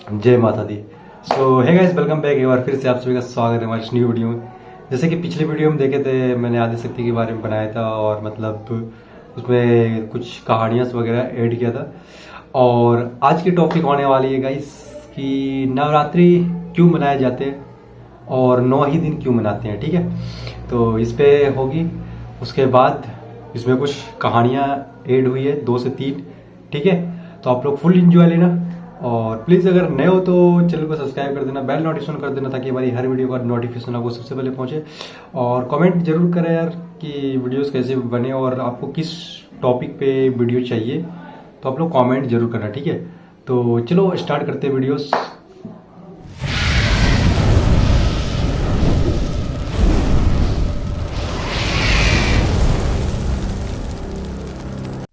जय माता दी। सो है गाइस, वेलकम बैक। एक बार फिर से आप सभी का स्वागत है हमारी इस न्यू वीडियो में। जैसे कि पिछले वीडियो में देखे थे, मैंने आदिशक्ति के बारे में बनाया था और मतलब उसमें कुछ कहानियाँ वगैरह ऐड किया था। और आज की टॉपिक होने वाली है गाइस कि नवरात्रि क्यों मनाए जाते हैं और 9 ही दिन क्यों मनाते हैं। ठीक है, तो इस पे होगी। उसके बाद इसमें कुछ कहानियाँ ऐड हुई है 2 से 3। ठीक है, तो आप लोग फुल इंजॉय लेना। और प्लीज़ अगर नए हो तो चैनल को सब्सक्राइब कर देना, बेल नोटिफिकेशन कर देना ताकि हमारी हर वीडियो का नोटिफिकेशन आपको सबसे पहले पहुंचे। और कमेंट जरूर करें यार कि वीडियोस कैसे बने और आपको किस टॉपिक पे वीडियो चाहिए, तो आप लोग कमेंट जरूर करना। ठीक है, तो चलो स्टार्ट करते हैं वीडियोस।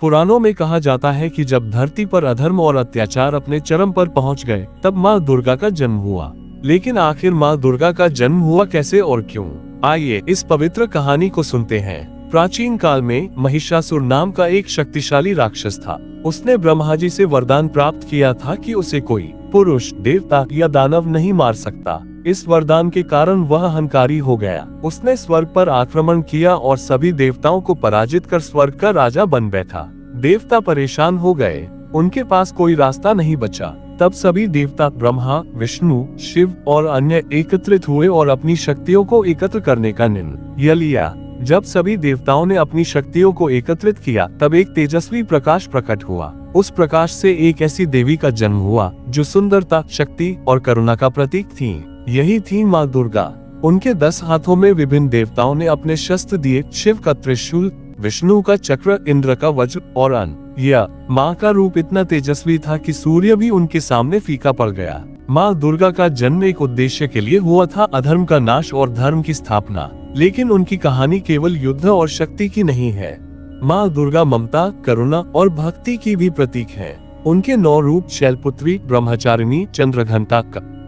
पुराणों में कहा जाता है कि जब धरती पर अधर्म और अत्याचार अपने चरम पर पहुंच गए तब माँ दुर्गा का जन्म हुआ। लेकिन आखिर माँ दुर्गा का जन्म हुआ कैसे और क्यों? आइए इस पवित्र कहानी को सुनते हैं। प्राचीन काल में महिषासुर नाम का एक शक्तिशाली राक्षस था। उसने ब्रह्मा जी से वरदान प्राप्त किया था कि उसे कोई पुरुष, देवता या दानव नहीं मार सकता। इस वरदान के कारण वह अहंकारी हो गया। उसने स्वर्ग पर आक्रमण किया और सभी देवताओं को पराजित कर स्वर्ग का राजा बन बैठा। देवता परेशान हो गए, उनके पास कोई रास्ता नहीं बचा। तब सभी देवता ब्रह्मा, विष्णु, शिव और अन्य एकत्रित हुए और अपनी शक्तियों को एकत्र करने का निर्णय लिया। जब सभी देवताओं ने अपनी शक्तियों को एकत्रित किया तब एक तेजस्वी प्रकाश प्रकट हुआ। उस प्रकाश से एक ऐसी देवी का जन्म हुआ जो सुंदरता, शक्ति और करुणा का प्रतीक थी। यही थी माँ दुर्गा। उनके 10 हाथों में विभिन्न देवताओं ने अपने शस्त्र दिए। शिव का त्रिशूल, विष्णु का चक्र, इंद्र का वज्र और अन्य। माँ का रूप इतना तेजस्वी था कि सूर्य भी उनके सामने फीका पड़ गया। माँ दुर्गा का जन्म एक उद्देश्य के लिए हुआ था, अधर्म का नाश और धर्म की स्थापना। लेकिन उनकी कहानी केवल युद्ध और शक्ति की नहीं है। माँ दुर्गा ममता, करुणा और भक्ति की भी प्रतीक है। उनके 9 रूप शैलपुत्री, ब्रह्मचारिणी, चंद्रघंटा,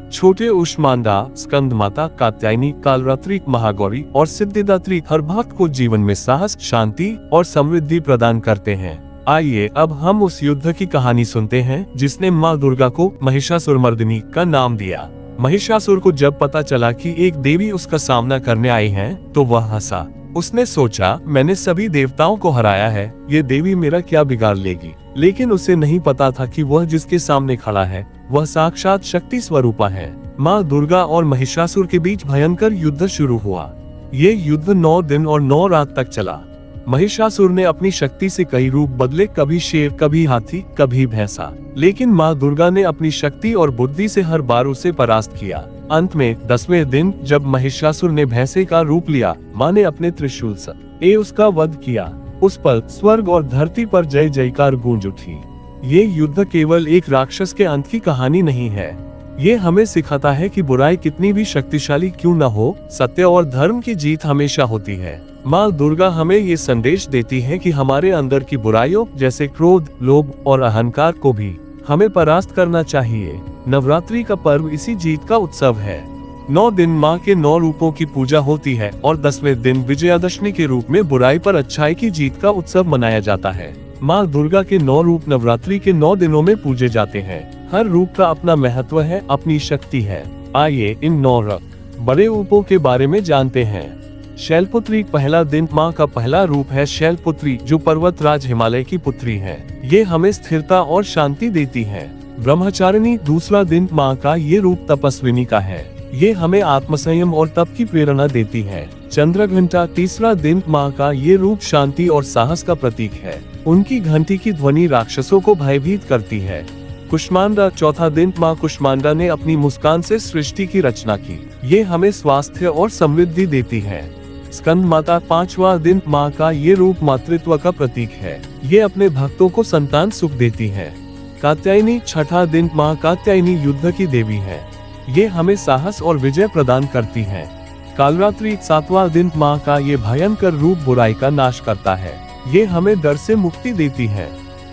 छोटे उष्मांडा, स्कंद माता, कात्यायनी, कालरात्रि, महागौरी और सिद्धिदात्री हर भक्त को जीवन में साहस, शांति और समृद्धि प्रदान करते हैं। आइए अब हम उस युद्ध की कहानी सुनते हैं जिसने माँ दुर्गा को महिषासुरमर्दिनी का नाम दिया। महिषासुर को जब पता चला कि एक देवी उसका सामना करने आई है तो वह हंसा। उसने सोचा, मैंने सभी देवताओं को हराया है, ये देवी मेरा क्या बिगाड़ लेगी। लेकिन उसे नहीं पता था कि वह जिसके सामने खड़ा है वह साक्षात शक्ति स्वरूपा है। माँ दुर्गा और महिषासुर के बीच भयंकर युद्ध शुरू हुआ। ये युद्ध 9 दिन और 9 रात तक चला। महिषासुर ने अपनी शक्ति से कई रूप बदले, कभी शेर, कभी हाथी, कभी भैंसा। लेकिन माँ दुर्गा ने अपनी शक्ति और बुद्धि से हर बार उसे परास्त किया। अंत में 10वें दिन जब महिषासुर ने भैंसे का रूप लिया, माँ ने अपने त्रिशूल से उसका वध किया। उस पल स्वर्ग और धरती पर जय जयकार गूंज उठी। ये युद्ध केवल एक राक्षस के अंत की कहानी नहीं है, ये हमें सिखाता है कि बुराई कितनी भी शक्तिशाली क्यों न हो, सत्य और धर्म की जीत हमेशा होती है। माँ दुर्गा हमें ये संदेश देती है कि हमारे अंदर की बुराइयों जैसे क्रोध, लोभ और अहंकार को भी हमें परास्त करना चाहिए। नवरात्रि का पर्व इसी जीत का उत्सव है। 9 दिन माँ के 9 रूपों की पूजा होती है और 10वें दिन विजयादशमी के रूप में बुराई पर अच्छाई की जीत का उत्सव मनाया जाता है। माँ दुर्गा के 9 रूप नवरात्रि के 9 दिनों में पूजे जाते हैं। हर रूप का अपना महत्व है, अपनी शक्ति है। आइए इन 9 बड़े रूपों के बारे में जानते हैं। शैलपुत्री पहला दिन माँ का पहला रूप है शैलपुत्री, जो पर्वतराज हिमालय की पुत्री है। ये हमें स्थिरता और शांति देती है। ब्रह्मचारिणी दूसरा दिन माँ का ये रूप तपस्विनी का है। ये हमें आत्मसंयम और तप की प्रेरणा देती है। चंद्रघंटा तीसरा दिन माँ का ये रूप शांति और साहस का प्रतीक है। उनकी घंटी की ध्वनि राक्षसों को भयभीत करती है। कुष्मांडा चौथा दिन माँ कुष्मांडा ने अपनी मुस्कान से सृष्टि की रचना की। ये हमें स्वास्थ्य और समृद्धि देती है। स्कंद माता 5वां दिन माँ का ये रूप मातृत्व का प्रतीक है। ये अपने भक्तों को संतान सुख देती है। कात्यायनी छठा दिन माँ कात्यायनी युद्ध की देवी है। ये हमें साहस और विजय प्रदान करती है। कालरात्रि 7वां दिन माँ का ये भयंकर रूप बुराई का नाश करता है। ये हमें डर से मुक्ति देती है।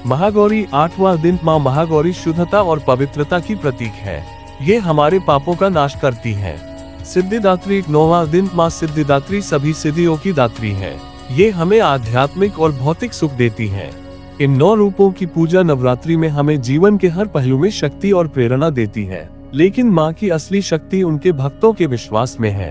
महागौरी 8वां दिन माँ महागौरी शुद्धता और पवित्रता की प्रतीक है। ये हमारे पापों का नाश करती है। सिद्धिदात्री 9वां दिन माँ सिद्धिदात्री सभी सिद्धियों की दात्री है। ये हमें आध्यात्मिक और भौतिक सुख देती है। इन 9 रूपों की पूजा नवरात्रि में हमें जीवन के हर पहलू में शक्ति और प्रेरणा देती है, लेकिन माँ की असली शक्ति उनके भक्तों के विश्वास में है।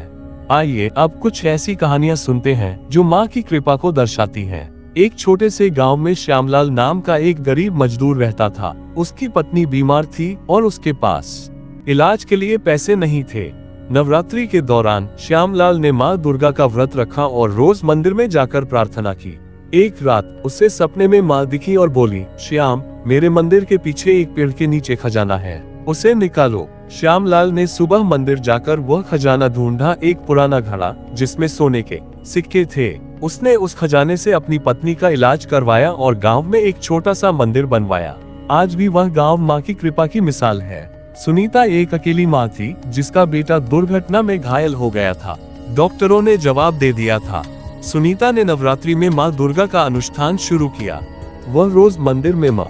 आइए अब कुछ ऐसी कहानियाँ सुनते हैं जो माँ की कृपा को दर्शाती हैं। एक छोटे से गांव में श्यामलाल नाम का एक गरीब मजदूर रहता था। उसकी पत्नी बीमार थी और उसके पास इलाज के लिए पैसे नहीं थे। नवरात्रि के दौरान श्यामलाल ने माँ दुर्गा का व्रत रखा और रोज मंदिर में जाकर प्रार्थना की। एक रात उसे सपने में माँ दिखी और बोली, श्याम, मेरे मंदिर के पीछे एक पेड़ के नीचे खजाना है, उसे निकालो। श्यामलाल ने सुबह मंदिर जाकर वह खजाना ढूंढा, एक पुराना घड़ा जिसमें सोने के सिक्के थे। उसने उस खजाने से अपनी पत्नी का इलाज करवाया और गांव में एक छोटा सा मंदिर बनवाया। आज भी वह गांव माँ की कृपा की मिसाल है। सुनीता एक अकेली माँ थी जिसका बेटा दुर्घटना में घायल हो गया था। डॉक्टरों ने जवाब दे दिया था। सुनीता ने नवरात्रि में माँ दुर्गा का अनुष्ठान शुरू किया। वह रोज मंदिर में माँ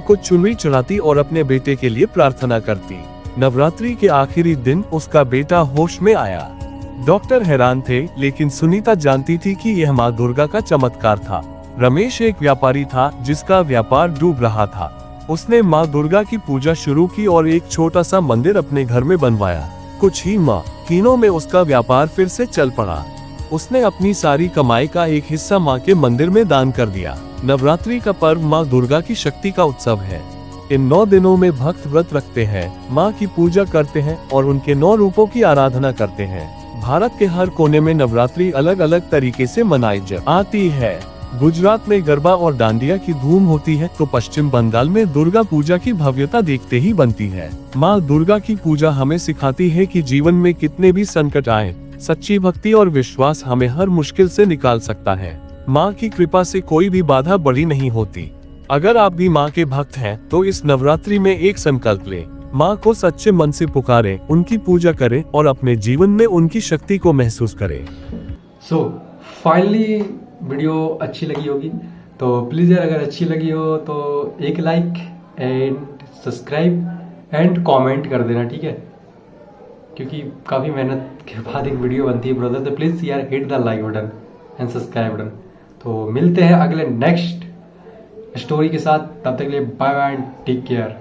को चुनरी चढ़ाती और अपने बेटे के लिए प्रार्थना करती। नवरात्रि के आखिरी दिन उसका बेटा होश में आया। डॉक्टर हैरान थे, लेकिन सुनीता जानती थी कि यह माँ दुर्गा का चमत्कार था। रमेश एक व्यापारी था जिसका व्यापार डूब रहा था। उसने माँ दुर्गा की पूजा शुरू की और एक छोटा सा मंदिर अपने घर में बनवाया। कुछ ही महीनों में उसका व्यापार फिर से चल पड़ा। उसने अपनी सारी कमाई का एक हिस्सा माँ के मंदिर में दान कर दिया। नवरात्रि का पर्व माँ दुर्गा की शक्ति का उत्सव है। इन 9 दिनों में भक्त व्रत रखते हैं, माँ की पूजा करते हैं और उनके 9 रूपों की आराधना करते हैं। भारत के हर कोने में नवरात्रि अलग अलग तरीके से मनाई जाती है। गुजरात में गरबा और डांडिया की धूम होती है, तो पश्चिम बंगाल में दुर्गा पूजा की भव्यता देखते ही बनती है। माँ दुर्गा की पूजा हमें सिखाती है कि जीवन में कितने भी संकट आए, सच्ची भक्ति और विश्वास हमें हर मुश्किल से निकाल सकता है। माँ की कृपा से कोई भी बाधा बड़ी नहीं होती। अगर आप भी माँ के भक्त हैं, तो इस नवरात्रि में एक संकल्प लें, माँ को सच्चे मन से पुकारें, उनकी पूजा करें और अपने जीवन में उनकी शक्ति को महसूस करें। सो फाइनली वीडियो अच्छी लगी होगी, तो प्लीज़ यार अगर अच्छी लगी हो तो एक like and subscribe and comment कर देना, ठीक है? क्योंकि काफ़ी मेहनत के बाद एक वीडियो बनती है ब्रदर, तो प्लीज़ यार hit the like button and subscribe button. तो मिलते हैं अगले नेक्स्ट स्टोरी के साथ, तब तक के लिए bye bye and take care.